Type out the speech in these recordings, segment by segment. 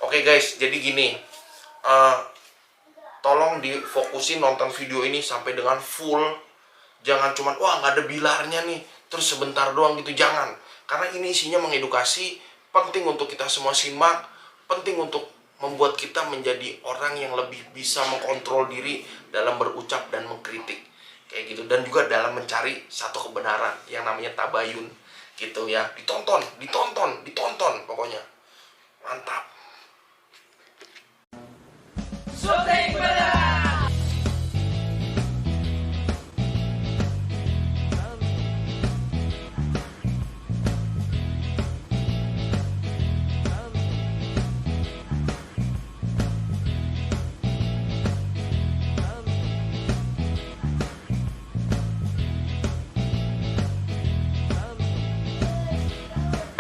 Oke guys, jadi gini, eh, tolong difokusin nonton video ini sampai dengan full. Jangan cuman wah nggak ada bilarnya nih, terus sebentar doang gitu, jangan. Karena ini isinya mengedukasi, penting untuk kita semua simak, penting untuk membuat kita menjadi orang yang lebih bisa mengkontrol diri dalam berucap dan mengkritik kayak gitu, dan juga dalam mencari satu kebenaran yang namanya tabayun gitu ya. Ditonton, ditonton, ditonton, pokoknya mantap. Syuting berat.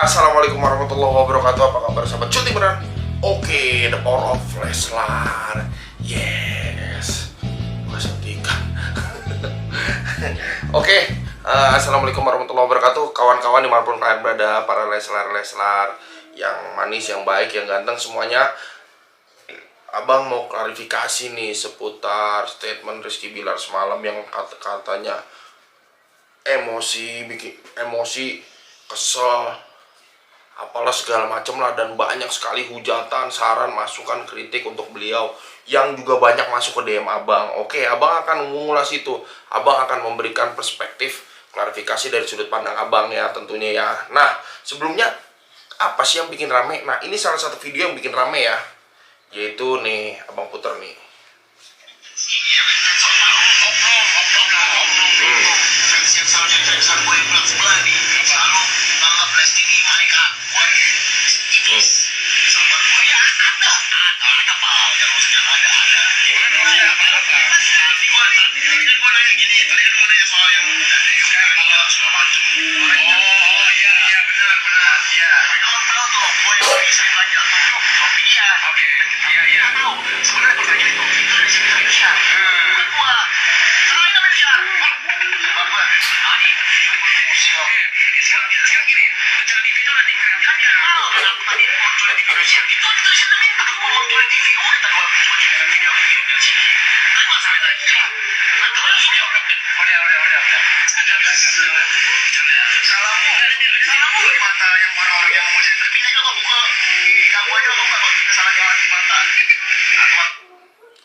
Assalamualaikum warahmatullahi wabarakatuh. Apa kabar sahabat syuting beneran? Oke, the power of Leslar. Yes. Gua suntikan. Oke, assalamualaikum warahmatullahi wabarakatuh. Kawan-kawan dimanapun kalian berada, para Leslar yang manis, yang baik, yang ganteng semuanya. Abang mau klarifikasi nih seputar statement Rizky Bilar semalam yang katanya emosi, bikin emosi, kesel, apalah segala macam lah, dan banyak sekali hujatan, saran, masukan, kritik untuk beliau yang juga banyak masuk ke DM abang. Oke, abang akan mengulas itu. Abang akan memberikan perspektif klarifikasi dari sudut pandang abang ya tentunya ya. Nah, sebelumnya apa sih yang bikin rame? Nah, ini salah satu video yang bikin rame ya, yaitu nih abang puter nih.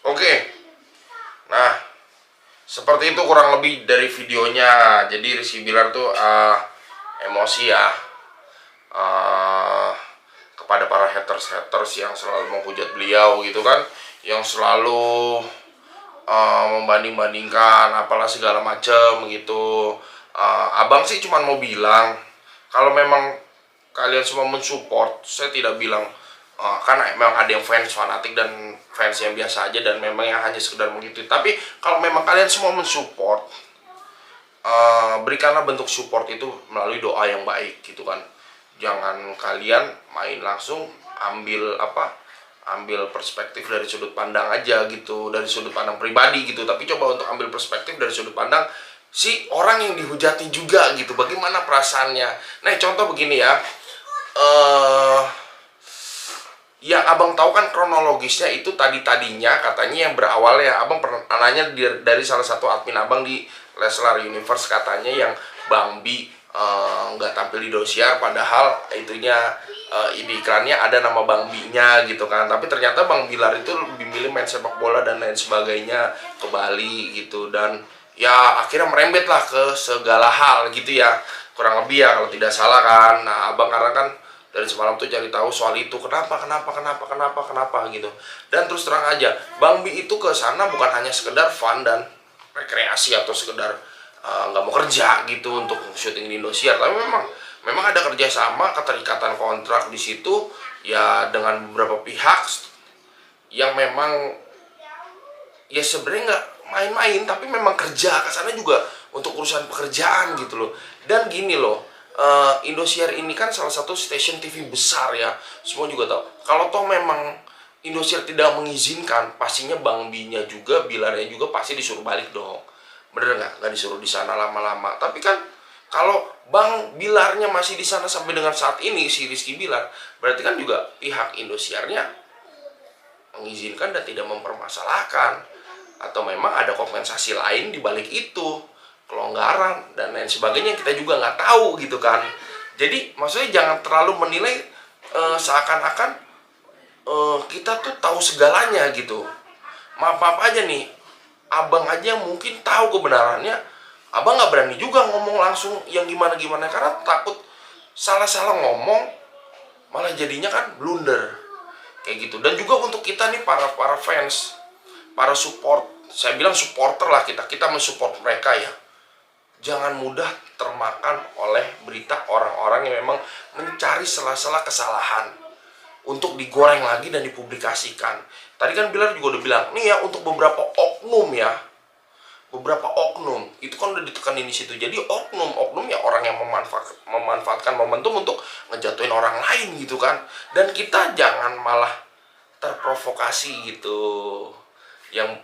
Oke, nah seperti itu kurang lebih dari videonya. Jadi Rizky Bilar tuh emosi ya, kepada para haters yang selalu menghujat beliau gitu kan, yang selalu membanding-bandingkan apalah segala macem gitu. Abang sih cuma mau bilang, kalau memang kalian semua mensupport, saya tidak bilang karena memang ada yang fans fanatik dan fans yang biasa aja, dan memang yang hanya sekedar mengikuti. Tapi kalau memang kalian semua mensupport, berikanlah bentuk support itu melalui doa yang baik gitu kan. Jangan kalian main langsung ambil perspektif dari sudut pandang aja gitu, dari sudut pandang pribadi gitu. Tapi coba untuk ambil perspektif dari sudut pandang si orang yang dihujati juga gitu, bagaimana perasaannya. Nah, contoh begini ya, yang abang tahu kan kronologisnya itu tadinya katanya yang berawal ya, abang pernah nanya dari salah satu admin abang di Leslar Universe, katanya yang Bang Bi nggak tampil di Indosiar, padahal itunya di iklannya ada nama Bang Bi-nya gitu kan. Tapi ternyata Bang Bilar itu lebih milih main sepak bola dan lain sebagainya ke Bali gitu, dan ya akhirnya merembet lah ke segala hal gitu ya, kurang lebih ya kalau tidak salah kan. Nah, abang karena kan dari semalam tuh cari tahu soal itu, kenapa gitu. Dan terus terang aja, Bang Bi itu ke sana bukan hanya sekedar fun dan rekreasi atau sekedar nggak mau kerja gitu untuk syuting di Indosiar, tapi memang ada kerjasama, keterikatan kontrak di situ ya dengan beberapa pihak yang memang ya sebenarnya nggak main-main, tapi memang kerja ke sana juga untuk urusan pekerjaan gitu loh. Dan gini loh, Indosiar ini kan salah satu stasiun TV besar ya, semua juga tahu. Kalau toh memang Indosiar tidak mengizinkan, pastinya Bang Bi-nya juga, Bilarnya juga pasti disuruh balik dong. Bener nggak? Nggak disuruh di sana lama-lama. Tapi kan Kalau Bang Bilarnya masih di sana sampai dengan saat ini, si Rizky Bilar, berarti kan juga pihak Indosiarnya mengizinkan dan tidak mempermasalahkan, atau memang ada kompensasi lain di balik itu, kelonggaran dan lain sebagainya yang kita juga nggak tahu gitu kan. Jadi maksudnya jangan terlalu menilai seakan-akan kita tuh tahu segalanya gitu. Maaf aja nih, abang aja yang mungkin tahu kebenarannya, abang nggak berani juga ngomong langsung yang gimana-gimana karena takut salah-salah ngomong malah jadinya kan blunder kayak gitu. Dan juga untuk kita nih para fans, para support, saya bilang supporter lah, kita mensupport mereka ya. Jangan mudah termakan oleh berita orang-orang yang memang mencari sela-sela kesalahan untuk digoreng lagi dan dipublikasikan. Tadi kan Bilar juga udah bilang, nih ya untuk beberapa oknum ya, beberapa oknum itu kan udah ditekanin di situ. Jadi oknum ya orang yang memanfaatkan momentum untuk ngejatuhin orang lain gitu kan. Dan kita jangan malah terprovokasi gitu. Yang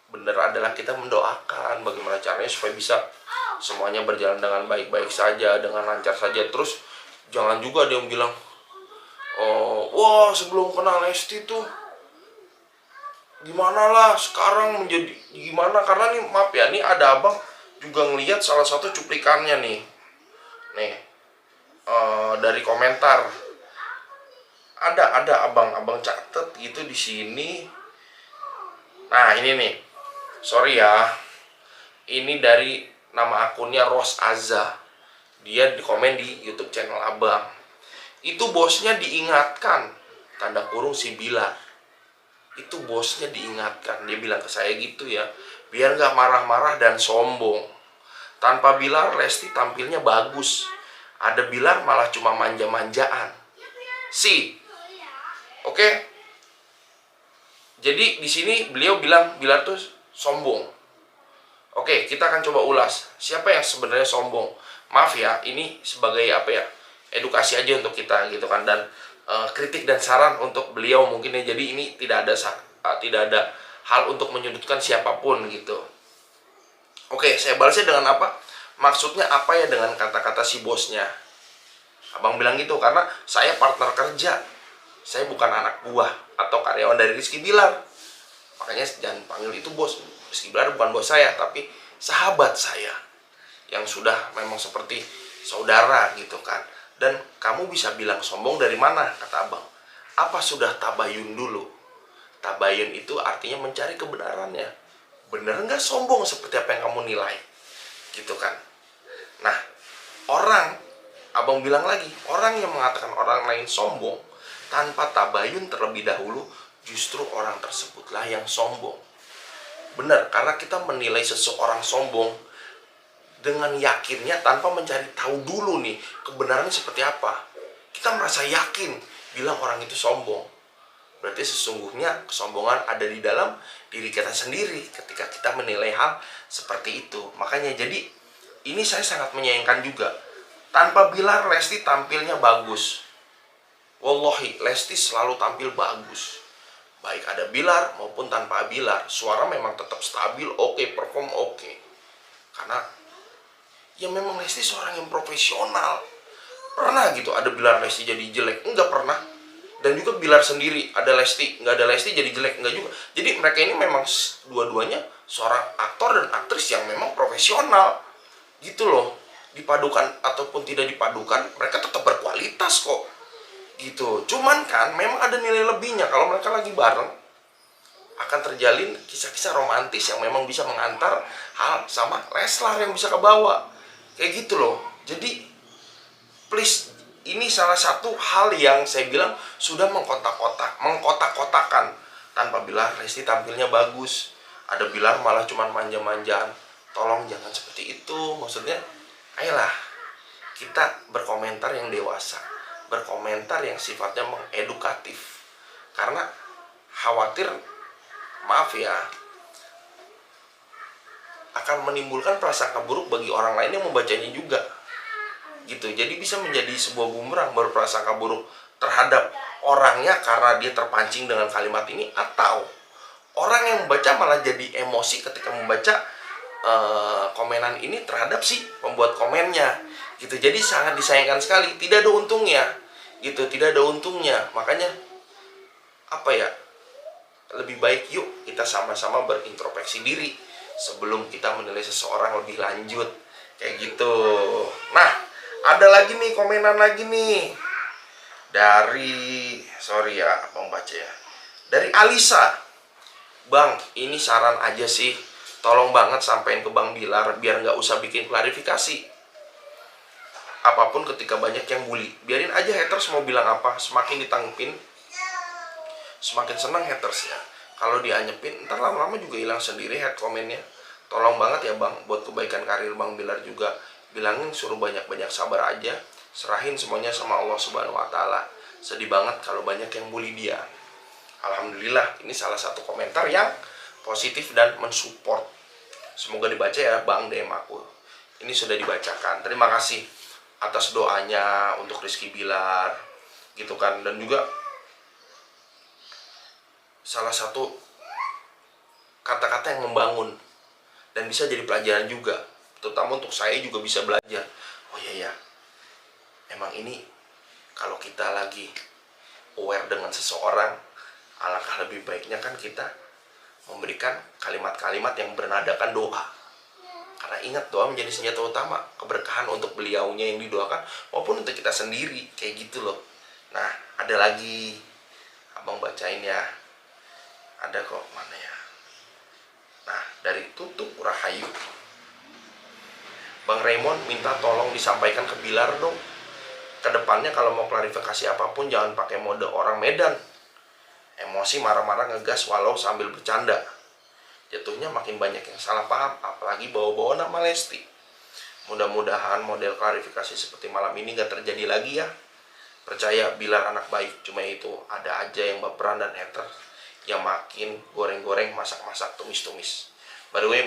benar adalah kita mendoakan bagaimana caranya supaya bisa semuanya berjalan dengan baik-baik saja, dengan lancar saja. Terus jangan juga dia bilang, oh, wah sebelum kenal Lesti tuh gimana lah, sekarang menjadi gimana. Karena nih maaf ya, nih ada abang juga ngelihat salah satu cuplikannya nih dari komentar, ada abang catet gitu di sini. Nah ini nih, sorry ya, ini dari nama akunnya Ros Azza, dia di komen di YouTube channel abang. Itu bosnya diingatkan, tanda kurung si Bilar. Itu bosnya diingatkan, dia bilang ke saya gitu ya, biar nggak marah-marah dan sombong. Tanpa Bilar Lesti tampilnya bagus, ada Bilar malah cuma manja-manjaan. Oke. Jadi di sini beliau bilang Bilar tuh sombong. Oke, kita akan coba ulas siapa yang sebenarnya sombong. Maaf ya, ini sebagai apa ya, edukasi aja untuk kita gitu kan, dan kritik dan saran untuk beliau mungkin ya. Jadi ini tidak ada hal untuk menyudutkan siapapun gitu. Oke, saya balasnya dengan apa? Maksudnya apa ya dengan kata-kata si bosnya? Abang bilang gitu karena saya partner kerja, saya bukan anak buah atau karyawan dari Rizky Bilar. Makanya jangan panggil itu bos. Rizky Bilar bukan bos saya, tapi sahabat saya yang sudah memang seperti saudara gitu kan. Dan kamu bisa bilang sombong dari mana, kata abang? Apa sudah tabayun dulu? Tabayun itu artinya mencari kebenarannya. Bener nggak sombong seperti apa yang kamu nilai? Gitu kan. Nah, abang bilang lagi, orang yang mengatakan orang lain sombong tanpa tabayun terlebih dahulu, justru orang tersebutlah yang sombong. Benar, karena kita menilai seseorang sombong dengan yakinnya tanpa mencari tahu dulu nih kebenarannya seperti apa. Kita merasa yakin bilang orang itu sombong. Berarti sesungguhnya kesombongan ada di dalam diri kita sendiri ketika kita menilai hal seperti itu. Makanya jadi ini saya sangat menyayangkan juga. Tanpa Bilar Lesti tampilnya bagus. Wallahi Lesti selalu tampil bagus. Baik ada Bilar maupun tanpa Bilar, suara memang tetap stabil, oke, perform oke. Karena ya memang Lesti seorang yang profesional. Pernah gitu ada Bilar Lesti jadi jelek? Enggak pernah. Dan juga Bilar sendiri ada Lesti, nggak ada Lesti jadi jelek? Enggak juga. Jadi mereka ini memang dua-duanya seorang aktor dan aktris yang memang profesional gitu loh. Dipadukan ataupun tidak dipadukan, mereka tetap berkualitas kok gitu. Cuman kan memang ada nilai lebihnya kalau mereka lagi bareng, akan terjalin kisah-kisah romantis yang memang bisa mengantar hal sama Leslar yang bisa kebawa kayak gitu loh. Jadi please, ini salah satu hal yang saya bilang sudah mengkotak-kotakan. Tanpa Bilar Lesti tampilnya bagus, ada Bilar malah cuman manja-manjaan. Tolong jangan seperti itu. Maksudnya ayolah kita berkomentar yang dewasa, berkomentar yang sifatnya mengedukatif. Karena khawatir, maaf ya, akan menimbulkan prasangka buruk bagi orang lain yang membacanya juga gitu. Jadi bisa menjadi sebuah bumerang, berprasangka buruk terhadap orangnya karena dia terpancing dengan kalimat ini, atau orang yang membaca malah jadi emosi ketika membaca komenan ini terhadap si pembuat komennya gitu. Jadi sangat disayangkan sekali, tidak ada untungnya gitu, tidak ada untungnya. Makanya apa ya, lebih baik yuk kita sama-sama berintrospeksi diri sebelum kita menilai seseorang lebih lanjut kayak gitu. Nah, ada lagi nih komenan lagi nih dari, sorry ya Bang baca ya, dari Alisa. Bang, ini saran aja sih, tolong banget sampein ke Bang Bilar biar nggak usah bikin klarifikasi apapun ketika banyak yang bully. Biarin aja haters mau bilang apa, semakin ditanggepin semakin senang hatersnya. Kalau dianyepin ntar lama-lama juga hilang sendiri hate komennya. Tolong banget ya Bang, buat kebaikan karir Bang Bilar juga, bilangin suruh banyak-banyak sabar aja, serahin semuanya sama Allah Subhanahu wa Ta'ala. Sedih banget kalau banyak yang bully dia. Alhamdulillah, ini salah satu komentar yang positif dan mensupport. Semoga dibaca ya Bang DM aku. Ini sudah dibacakan. Terima kasih atas doanya untuk Rizky Bilar gitu kan. Dan juga salah satu kata-kata yang membangun dan bisa jadi pelajaran juga, terutama untuk saya juga bisa belajar. Oh iya ya, emang ini kalau kita lagi aware dengan seseorang, alangkah lebih baiknya kan kita memberikan kalimat-kalimat yang bernadakan doa. Karena ingat, doa menjadi senjata utama, keberkahan untuk beliaunya yang didoakan maupun untuk kita sendiri, kayak gitu loh. Nah, ada lagi, abang bacain ya. Ada kok, mana ya. Nah, dari Tutup Rahayu, Bang Raymond minta tolong disampaikan ke Bilar dong, kedepannya kalau mau klarifikasi apapun jangan pakai mode orang Medan, emosi marah-marah ngegas walau sambil bercanda. Jatuhnya makin banyak yang salah paham, apalagi bawa-bawa nama Lesti. Mudah-mudahan model klarifikasi seperti malam ini gak terjadi lagi ya. Percaya Bilar anak baik, cuma itu ada aja yang baperan dan hater yang makin goreng-goreng, masak-masak, tumis-tumis. By the way,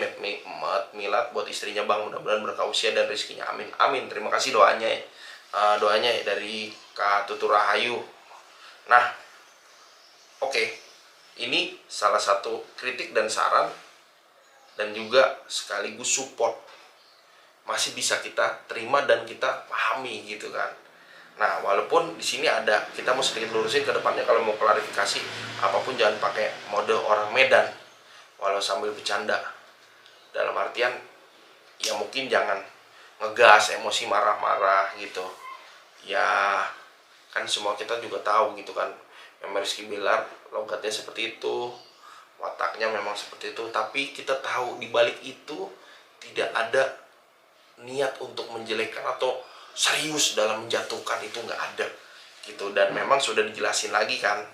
milad buat istrinya Bang, mudah-mudahan berkah usia dan rezekinya, amin amin. Terima kasih doanya ya. Doanya ya dari Kak Tutur Rahayu. Nah, oke. Ini salah satu kritik dan saran dan juga sekaligus support. Masih bisa kita terima dan kita pahami gitu kan. Nah, walaupun di sini ada, kita mau sedikit lurusin ke depannya kalau mau klarifikasi apapun jangan pakai mode orang Medan walau sambil bercanda. Dalam artian ya mungkin jangan ngegas, emosi marah-marah gitu. Ya kan semua kita juga tahu gitu kan, memang Rizky Bilar logatnya seperti itu, wataknya memang seperti itu, tapi kita tahu di balik itu tidak ada niat untuk menjelekkan atau serius dalam menjatuhkan, itu nggak ada gitu. Dan memang sudah dijelasin lagi kan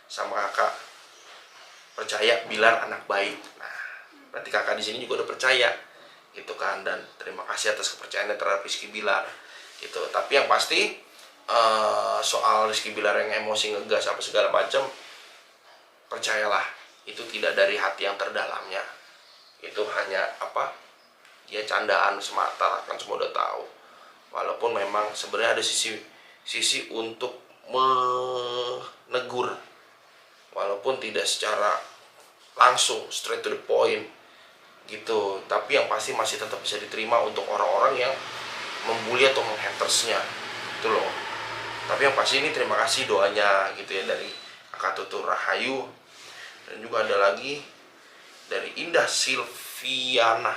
sama kakak, percaya Bilar anak baik. Nah, berarti kakak di sini juga udah percaya gitu kan, dan terima kasih atas kepercayaannya terhadap Rizky Bilar gitu. Tapi yang pasti soal Rizky Bilar yang emosi ngegas apa segala macam, percayalah itu tidak dari hati yang terdalamnya, itu hanya apa, dia candaan semata, kan semua udah tahu. Walaupun memang sebenarnya ada sisi untuk menegur, walaupun tidak secara langsung straight to the point gitu, tapi yang pasti masih tetap bisa diterima untuk orang-orang yang membuli atau menghatersnya itu loh. Tapi yang pasti ini terima kasih doanya gitu ya dari Kakak Tutur Rahayu. Dan juga ada lagi dari Indah Silviana.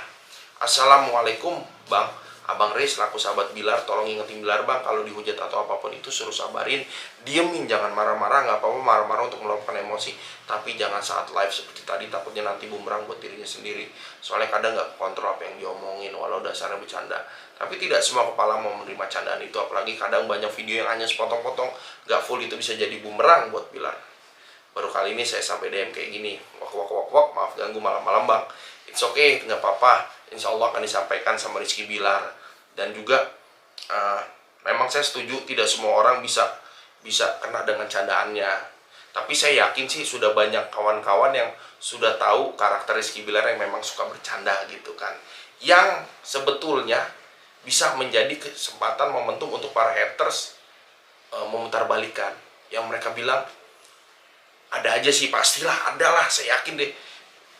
Assalamualaikum Bang, Abang Riz laku sahabat Bilar, tolong ingetin Bilar Bang, kalau dihujat atau apapun itu suruh sabarin, diemin, jangan marah-marah. Nggak apa-apa marah-marah untuk meluapkan emosi, tapi jangan saat live seperti tadi, takutnya nanti bumerang buat dirinya sendiri. Soalnya kadang nggak kontrol apa yang diomongin walau dasarnya bercanda. Tapi tidak semua kepala mau menerima candaan itu, apalagi kadang banyak video yang hanya sepotong-potong, nggak full, itu bisa jadi bumerang buat Bilar. Baru kali ini saya sampai DM kayak gini, wak, maaf ganggu malam-malam Bang. It's okay, nggak apa-apa, insya Allah akan disampaikan sama Rizky Bilar. Dan juga memang saya setuju tidak semua orang bisa kena dengan candaannya. Tapi saya yakin sih sudah banyak kawan-kawan yang sudah tahu karakter Rizky Bilar yang memang suka bercanda gitu kan, yang sebetulnya bisa menjadi kesempatan momentum untuk para haters memutarbalikan. Yang mereka bilang, ada aja sih, pastilah, adalah, saya yakin deh.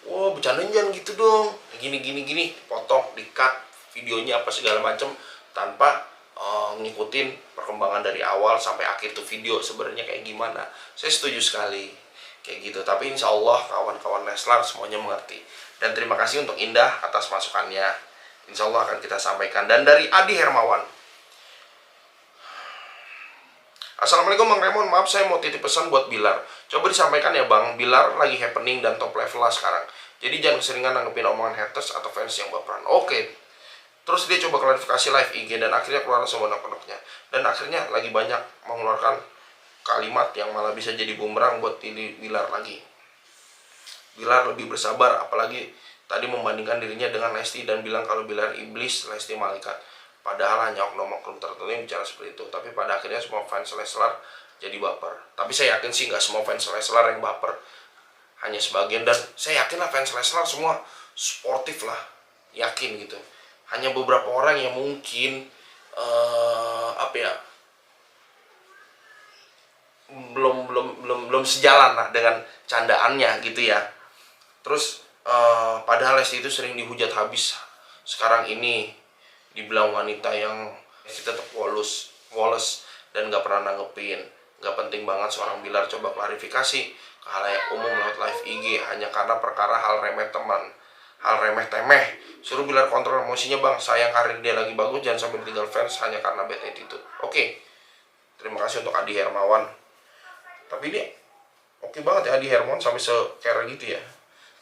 wah bercandanya jangan gitu dong, gini, potong, di-cut videonya apa segala macam tanpa ngikutin perkembangan dari awal sampai akhir tuh video sebenarnya kayak gimana. Saya setuju sekali kayak gitu. Tapi insya Allah kawan-kawan Leslar semuanya mengerti. Dan terima kasih untuk Indah atas masukannya. Insya Allah akan kita sampaikan. Dan dari Adi Hermawan, Assalamualaikum Bang Raymond, maaf saya mau titip pesan buat Bilar. Coba disampaikan ya Bang, Bilar lagi happening dan top level lah sekarang. Jadi jangan keseringan nanggepin omongan haters atau fans yang baperan. Oke. Terus dia coba klarifikasi live IG dan akhirnya keluar sebanyak-banyaknya. Dan akhirnya lagi banyak mengeluarkan kalimat yang malah bisa jadi bumerang buat Bilar lagi. Bilar lebih bersabar, apalagi tadi membandingkan dirinya dengan Lesti dan bilang kalau Bilar iblis, Lesti malaikat. Padahal hanya oknum-oknum tertentu yang bicara seperti itu. Tapi pada akhirnya semua fans Leslar jadi baper. Tapi saya yakin sih nggak semua fans Leslar yang baper. Hanya sebagian, dan saya yakin lah fans Leslar semua sportif lah. Yakin gitu. Hanya beberapa orang yang mungkin belum sejalan lah dengan candaannya gitu ya. Terus padahal Lesti itu sering dihujat habis. Sekarang ini dibilang wanita yang tetap woles dan gak pernah nanggepin. Gak penting banget seorang Bilar coba klarifikasi ke halayak umum lewat live IG hanya karena perkara hal remeh temeh. Suruh Bilar kontrol emosinya Bang, sayang karir dia lagi bagus, jangan sampai ditinggal fans hanya karena bad attitude. Oke. Terima kasih untuk Adi Hermawan. Tapi dia oke banget ya Adi Hermawan sampai se-care gitu ya.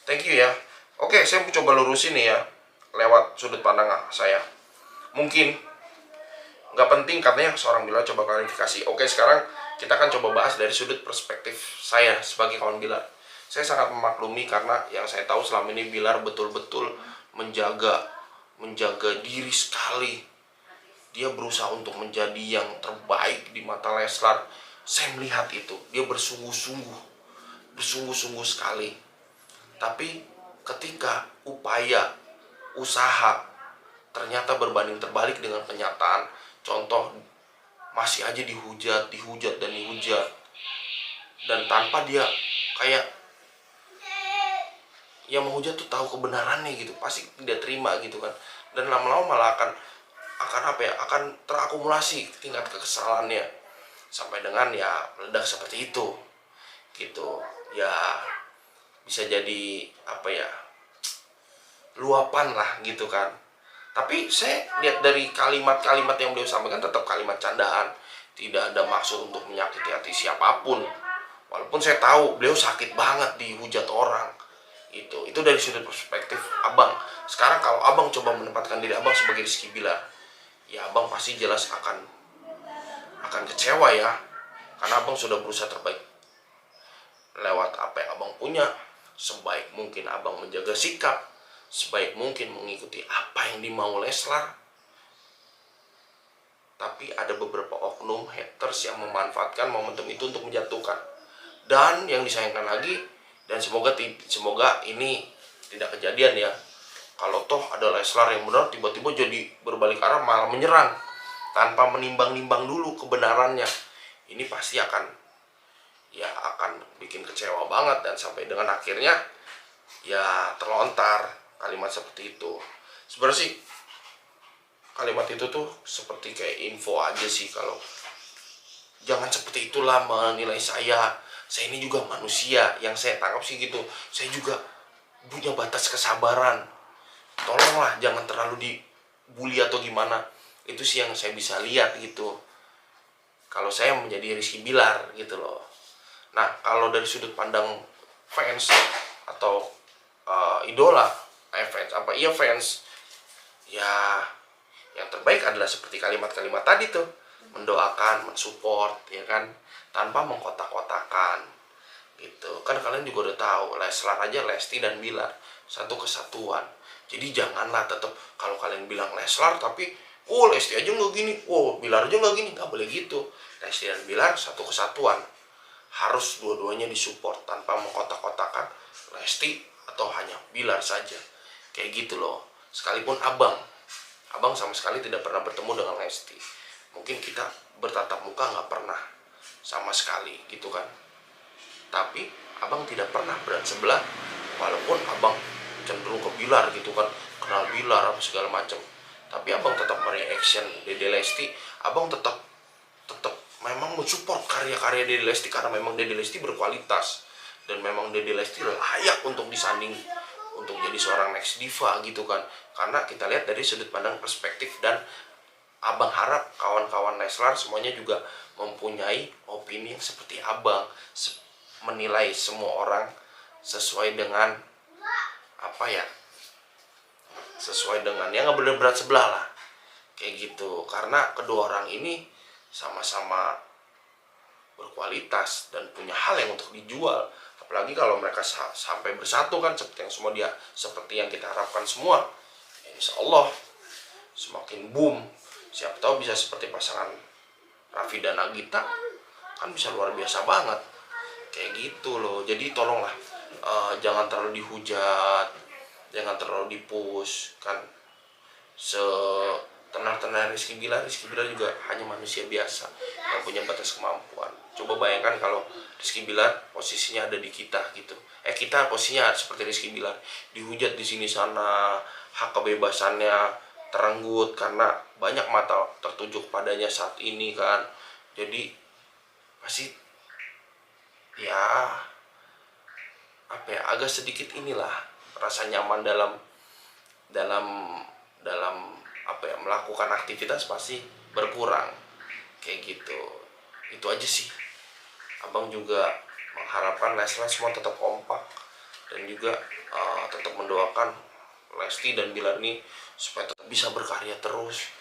Thank you ya. Oke, saya mau coba lurusin nih ya lewat sudut pandang saya. Mungkin nggak penting katanya seorang Bilar coba klarifikasi. Oke, sekarang kita akan coba bahas dari sudut perspektif saya sebagai kawan Bilar. Saya sangat memaklumi karena yang saya tahu selama ini Bilar betul-betul menjaga diri sekali. Dia berusaha untuk menjadi yang terbaik di mata Leslar. Saya melihat itu, dia bersungguh-sungguh sekali. Tapi ketika usaha ternyata berbanding terbalik dengan kenyataan, contoh masih aja dihujat dan tanpa dia kayak yang menghujat tuh tahu kebenarannya gitu, pasti tidak terima gitu kan, dan lama-lama malah akan terakumulasi tingkat kekesalannya sampai dengan ya meledak seperti itu gitu ya. Bisa jadi luapan lah gitu kan. Tapi saya lihat dari kalimat-kalimat yang beliau sampaikan tetap kalimat candaan, tidak ada maksud untuk menyakiti hati siapapun. Walaupun saya tahu beliau sakit banget dihujat orang. Itu dari sudut perspektif Abang. Sekarang kalau Abang coba menempatkan diri Abang sebagai Rizky Bilar, ya Abang pasti jelas akan kecewa ya. Karena Abang sudah berusaha terbaik lewat apa yang Abang punya. Sebaik mungkin Abang menjaga sikap, sebaik mungkin mengikuti apa yang dimau Leslar. Tapi ada beberapa oknum haters yang memanfaatkan momentum itu untuk menjatuhkan. Dan yang disayangkan lagi, dan semoga ini tidak kejadian ya, kalau toh ada Leslar yang benar tiba-tiba jadi berbalik arah malah menyerang tanpa menimbang-nimbang dulu kebenarannya. Ini pasti akan bikin kecewa banget, dan sampai dengan akhirnya ya terlontar kalimat seperti itu. Sebenarnya sih kalimat itu tuh seperti kayak info aja sih, kalau jangan seperti itulah menilai saya ini juga manusia. Yang saya tangkap sih gitu, saya juga punya batas kesabaran, tolonglah jangan terlalu dibully atau gimana. Itu sih yang saya bisa lihat gitu kalau saya menjadi Rizky Bilar gitu loh. Nah, kalau dari sudut pandang fans atau idola fans, ya yang terbaik adalah seperti kalimat-kalimat tadi tuh, mendoakan, mensupport ya kan, tanpa mengkotak-kotakan gitu kan. Kalian juga udah tahu Leslar aja Lesti dan Bilar satu kesatuan. Jadi janganlah tetap kalau kalian bilang Leslar tapi Lesti aja nggak gini, Bilar aja nggak gini. Nggak boleh gitu. Lesti dan Bilar satu kesatuan, harus dua-duanya disupport tanpa mengkotak-kotakan Lesti atau hanya Bilar saja, kayak gitu loh. Sekalipun abang sama sekali tidak pernah bertemu dengan Lesti, mungkin kita bertatap muka nggak pernah sama sekali gitu kan, tapi abang tidak pernah berat sebelah walaupun abang cenderung ke Bilar gitu kan, kenal Bilar apa segala macam, tapi abang tetap mereaction Dede Lesti. Abang tetap tetap memang mensupport karya-karya Dede Lesti karena memang Dede Lesti berkualitas dan memang Dede Lesti layak untuk disanding untuk jadi seorang next diva gitu kan. Karena kita lihat dari sudut pandang perspektif, dan abang harap kawan-kawan Leslar semuanya juga mempunyai opini yang seperti abang, menilai semua orang sesuai dengan apa ya, sesuai dengan yang nggak berat sebelah lah kayak gitu. Karena kedua orang ini sama-sama berkualitas dan punya hal yang untuk dijual, apalagi kalau mereka sampai bersatu kan, seperti yang kita harapkan semua. Insya Allah semakin boom, siapa tahu bisa seperti pasangan Raffi dan Nagita, kan bisa luar biasa banget kayak gitu loh. Jadi tolonglah jangan terlalu dihujat, jangan terlalu dipush kan. Setenar-tenar Rizky Bilar juga hanya manusia biasa yang punya batas kemampuan. Coba bayangkan kalau Rizky Bilar posisinya ada di kita gitu, kita posisinya seperti Rizky Bilar, dihujat di sini sana, hak kebebasannya terenggut karena banyak mata tertuju padanya saat ini kan. Jadi pasti ya apa ya, agak sedikit inilah rasa nyaman dalam dalam dalam apa ya, melakukan aktivitas pasti berkurang kayak gitu. Itu aja sih. Abang juga mengharapkan Leslar semua tetap kompak dan juga tetap mendoakan Lesti dan Bilar ini supaya tetap bisa berkarya terus,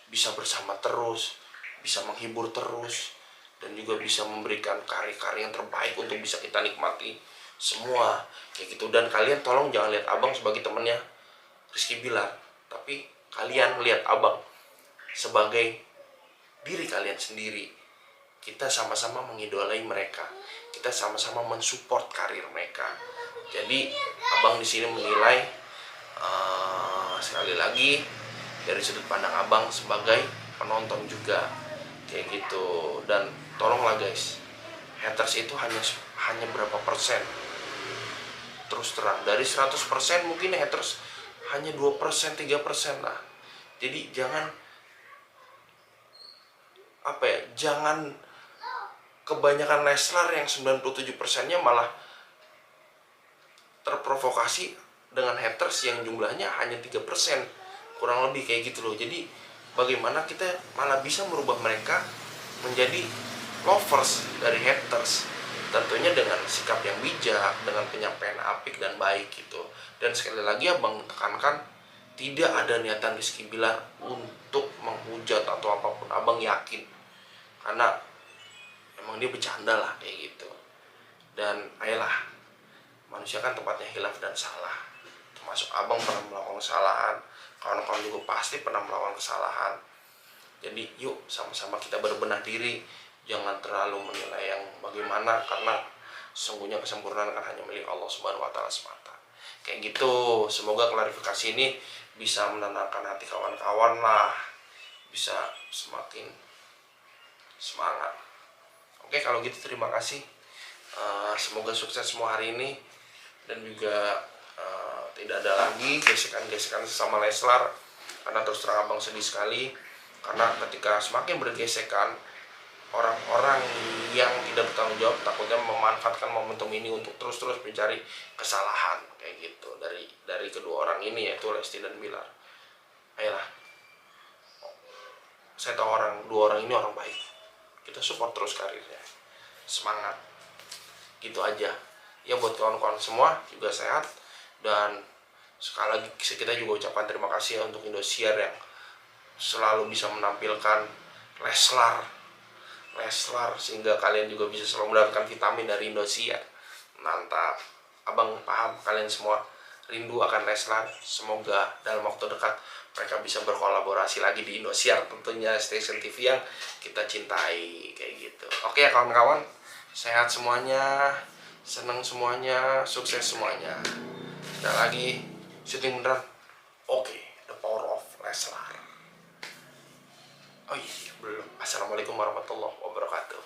bisa bersama terus, bisa menghibur terus, dan juga bisa memberikan karya-karya yang terbaik untuk bisa kita nikmati semua kayak gitu. Dan kalian tolong jangan lihat abang sebagai temennya Rizky Bilar, tapi kalian lihat abang sebagai diri kalian sendiri. Kita sama-sama mengidolai mereka, kita sama-sama mensupport karir mereka. Jadi abang di sini menilai sekali lagi dari sudut pandang abang sebagai penonton juga kayak gitu. Dan tolonglah guys, haters itu hanya berapa persen. Terus terang dari 100% mungkin haters hanya 2%, 3% lah. Jadi jangan apa ya, jangan kebanyakan Leslar yang 97%-nya malah terprovokasi dengan haters yang jumlahnya hanya 3%, kurang lebih kayak gitu loh. Jadi bagaimana kita malah bisa merubah mereka menjadi lovers dari haters, tentunya dengan sikap yang bijak, dengan penyampaian apik dan baik gitu. Dan sekali lagi abang tekankan, tidak ada niatan Rizky Bilar untuk menghujat atau apapun. Abang yakin karena emang dia bercanda lah kayak gitu. Dan ayolah, manusia kan tempatnya hilaf dan salah, termasuk abang pernah melakukan kesalahan, kawan-kawan juga pasti pernah melakukan kesalahan. Jadi yuk sama-sama kita berbenah diri, jangan terlalu menilai yang bagaimana, karena sesungguhnya kesempurnaan kan hanya milik Allah Subhanahu wa Ta'ala semata. Kayak gitu. Semoga klarifikasi ini bisa menenangkan hati kawan-kawan lah, bisa semakin semangat. Oke, kalau gitu terima kasih. Semoga sukses semua hari ini, dan juga tidak ada lagi gesekan-gesekan sesama Leslar, karena terus terang abang sedih sekali karena ketika semakin bergesekan, orang-orang yang tidak bertanggung jawab takutnya memanfaatkan momentum ini untuk terus-terus mencari kesalahan kayak gitu dari kedua orang ini, yaitu Lesti dan Bilar. Ayolah, saya tahu dua orang ini orang baik, kita support terus karirnya, semangat gitu aja ya. Buat kawan-kawan semua juga sehat, dan sekali lagi kita juga ucapkan terima kasih ya untuk Indosiar yang selalu bisa menampilkan Leslar sehingga kalian juga bisa selalu mendapatkan vitamin dari Indosiar. Mantap. Abang paham kalian semua rindu akan Leslar. Semoga dalam waktu dekat mereka bisa berkolaborasi lagi di Indosiar, tentunya stasiun TV yang kita cintai kayak gitu. Oke ya kawan-kawan, sehat semuanya, senang semuanya, sukses semuanya. Sekali lagi, syuting beneran. Oke, the power of Leslar. Oh iya, belum. Assalamualaikum warahmatullahi wabarakatuh.